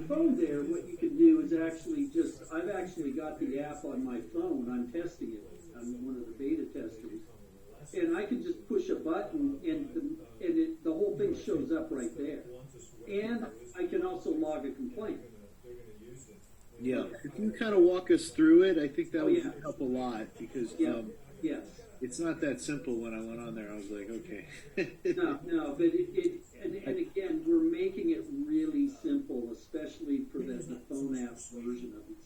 phone there, what you can do is actually I've actually got the app on my phone. I'm testing it. I'm one of the beta testers. And I can just push a button and the whole thing shows up right there. And I can also log a complaint. Yeah, if you kind of walk us through it, I think that would yeah. help a lot because Yes. it's not that simple. When I went on there, I was like, okay. No, but and again, we're making it really simple, especially for the phone app version of it.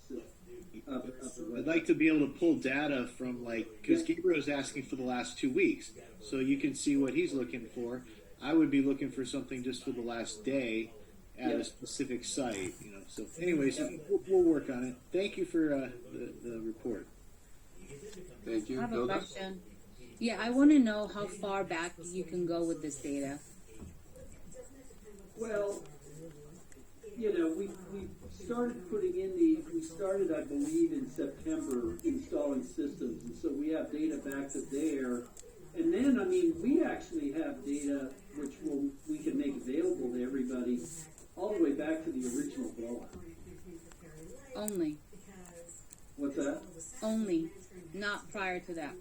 I'd like to be able to pull data from because Gabriel's asking for the last 2 weeks, so you can see what he's looking for. I would be looking for something just for the last day at a specific site, So, anyways, we'll work on it. Thank you for the report. Thank you. I have a question. Yeah, I want to know how far back you can go with this data. Well, we started putting in we started, I believe, in September installing systems, and so we have data back to there. And then, we actually have data which we can make available to everybody all the way back to the original blowout. Only. What's that? Only, not prior to that.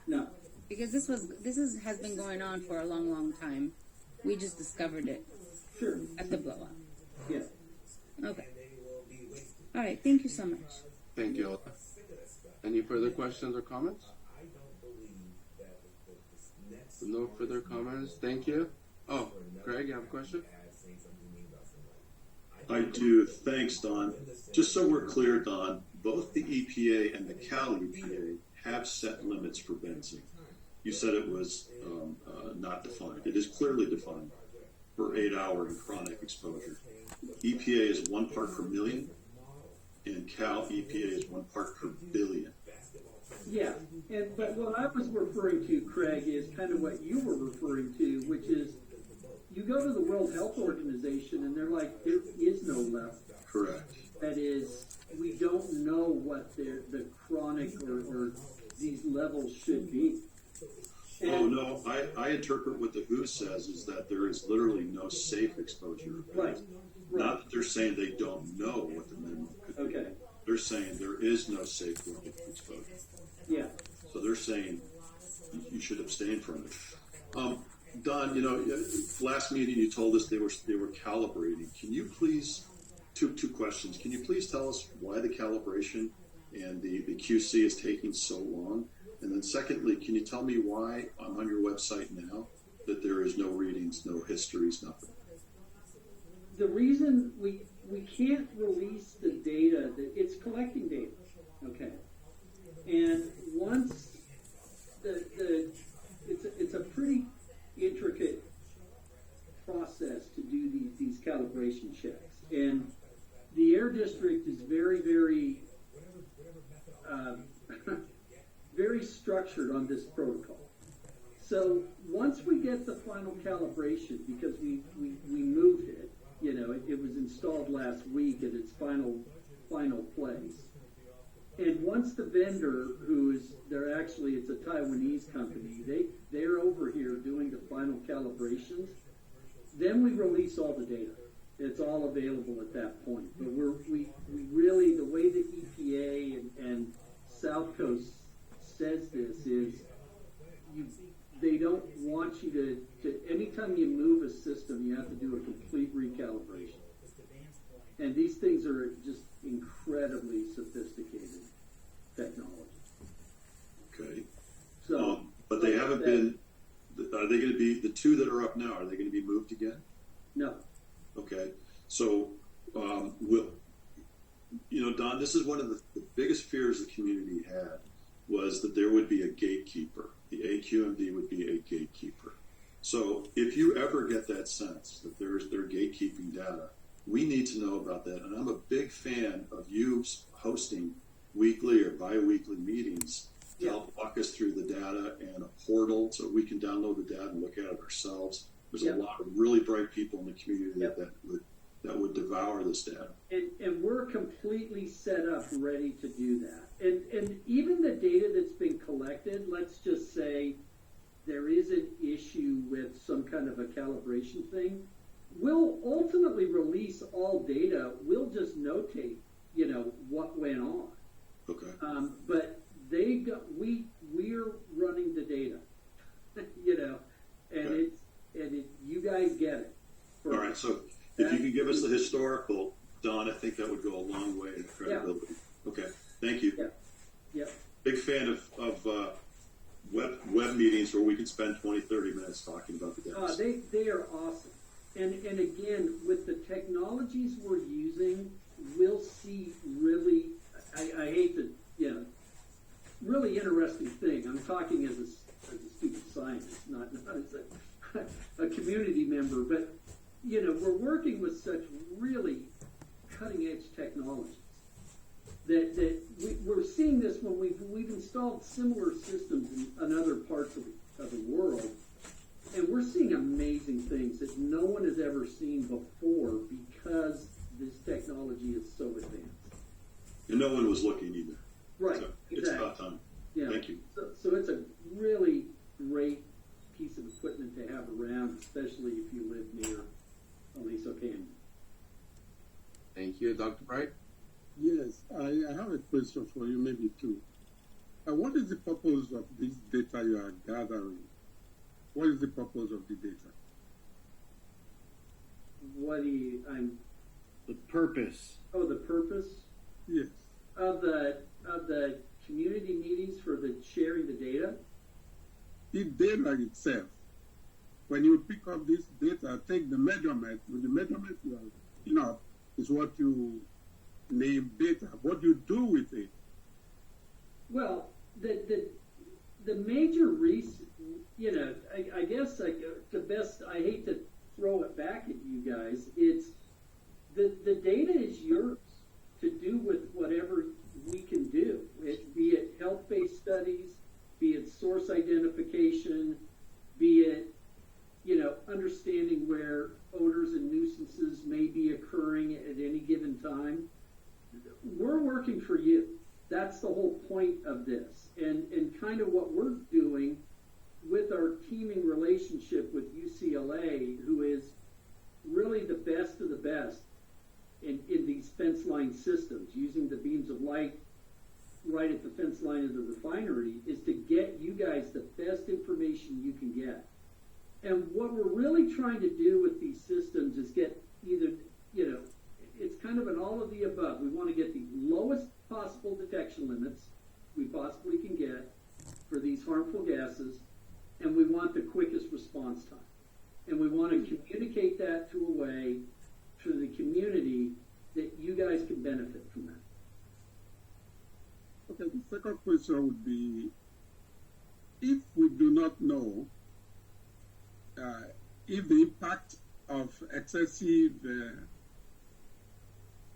No. Because this has been going on for a long, long time. We just discovered it. Sure. At the blowout. Yeah. Okay. All right. Thank you so much. Thank you. Any further questions or comments? No further comments. Thank you. Oh, Greg, you have a question? I do. Thanks, Don. Just so we're clear, Don, both the EPA and the Cal EPA have set limits for benzene. You said it was not defined. It is clearly defined for 8-hour and chronic exposure. EPA is 1 part per million, and Cal EPA is 1 part per billion. Yeah, but what I was referring to, Craig, is kind of what you were referring to, which is you go to the World Health Organization and they're like, there is no level. Correct. That is, we don't know what the chronic or these levels should be. Oh, no, I interpret what the WHO says is that there is literally no safe exposure. Right. Not that they're saying they don't know what the minimum could be. Okay. They're saying there is no safe level of exposure. Yeah. So they're saying you should abstain from it. Don, last meeting you told us they were calibrating. Can you please, two questions. Can you please tell us why the calibration and the QC is taking so long? And then secondly, can you tell me why I'm on your website now that there is no readings, no histories, nothing? The reason we can't release the data, it's collecting data, okay? And once it's a pretty intricate process to do these calibration checks. And the Air District is very, very, very structured on this protocol. So once we get the final calibration, because we moved it, it was installed last week at its final place. And once the vendor, it's a Taiwanese company, they're over here doing the final calibrations, then we release all the data. It's all available at that point. But we really, the way the EPA and South Coast says this is, they don't want you to anytime you move a system, you have to do a complete recalibration. And these things are just incredibly sophisticated technology. Okay. So, but they haven't been, are they going to be, the two that are up now, are they going to be moved again? No. Okay. So, Don, this is one of the biggest fears the community had, was that there would be a gatekeeper. The AQMD would be a gatekeeper. So if you ever get that sense that they're gatekeeping data, we need to know about that. And I'm a big fan of you hosting weekly or bi-weekly meetings to help walk us through the data and a portal so we can download the data and look at it ourselves. There's a lot of really bright people in the community that would devour this data. And we're completely set up ready to do that. And even the data that's been collected, let's just say there is an issue with some kind of a calibration thing, we'll ultimately release all data. We'll notate, what went on. Okay. But we're running the data, and Okay. you guys get it. All right. So if you could give us the historical, Don, I think that would go a long way in credibility. Okay. Thank you. Yeah. Yeah. Big fan of web meetings where we can spend 20, 30 minutes talking about the data. They are awesome. And again, with the technologies we're using, we'll see really, I hate to, really interesting thing. I'm talking as a student scientist, not as a community member, but, we're working with such really cutting edge technologies that we're seeing this when we've installed similar systems in other parts of the world. And we're seeing amazing things that no one has ever seen before because this technology is so advanced. And no one was looking either. Right. So exactly. it's about time. Yeah. Thank you. So it's a really great piece of equipment to have around, especially if you live near Aliso Canyon. Thank you, Dr. Bright. Yes, I have a question for you, maybe two. What is the purpose of this data you are gathering? What is the purpose of the data? The purpose. The purpose Yes. of the community meetings for the sharing the data? The data itself. When you pick up this data, take the measurement. With the measurement you are, is what you name data. What you do with it. Well, the major reason, I guess the best, I hate to throw it back at you guys, it's the data is yours to do with whatever we can do, be it health-based studies, be it source identification, be it, understanding where odors and nuisances may be occurring at any given time. We're working for you. That's the whole point of this. And kind of what we're doing with our teaming relationship with UCLA, who is really the best of the best in these fence line systems, using the beams of light right at the fence line of the refinery, is to get you guys the best information you can get. And what we're really trying to do with these systems is get either, it's kind of an all of the above. We want to get the lowest possible detection limits we possibly can get for these harmful gases, and we want the quickest response time. And we want to communicate that to a way to the community that you guys can benefit from that. Okay, the second question would be, if we do not know if the impact of excessive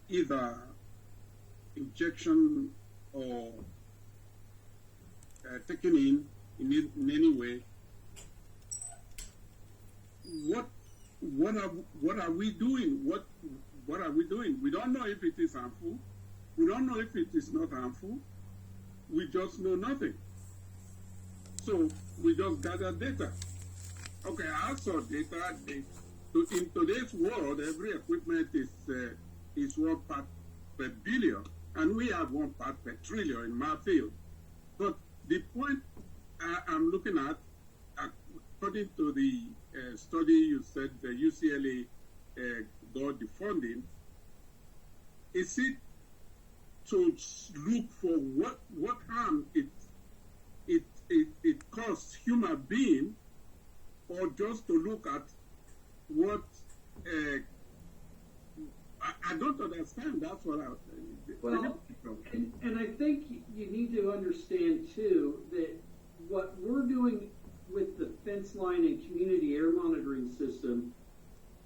either injection or taken in any way, what are we doing? What are we doing? We don't know if it is harmful. We don't know if it is not harmful. We just know nothing. So we just gather data. Okay, I saw data. In today's world, every equipment is 1 part per billion, and we have 1 part per trillion in my field. But the point I'm looking at, according to the study you said the UCLA got the funding, is it to look for what harm it costs human being, or just to look at what I don't understand. That's what I. Well, and I think you need to understand too that what we're doing with the fence line and community air monitoring system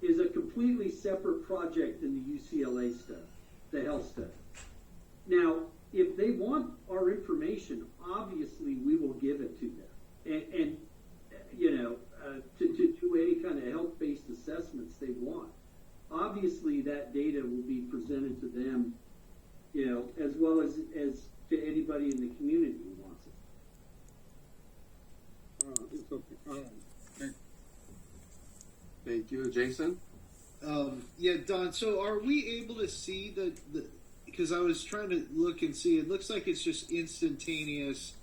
is a completely separate project than the UCLA stuff, the health stuff. Now, if they want our information, obviously we will give it to them, and to do any kind of health-based assessments they want. Obviously, that data will be presented to them, as well as to anybody in the community who wants it. It's okay. All right. Thank you, Jason. Yeah, Don. So, are we able to see the? Because I was trying to look and see. It looks like it's just instantaneous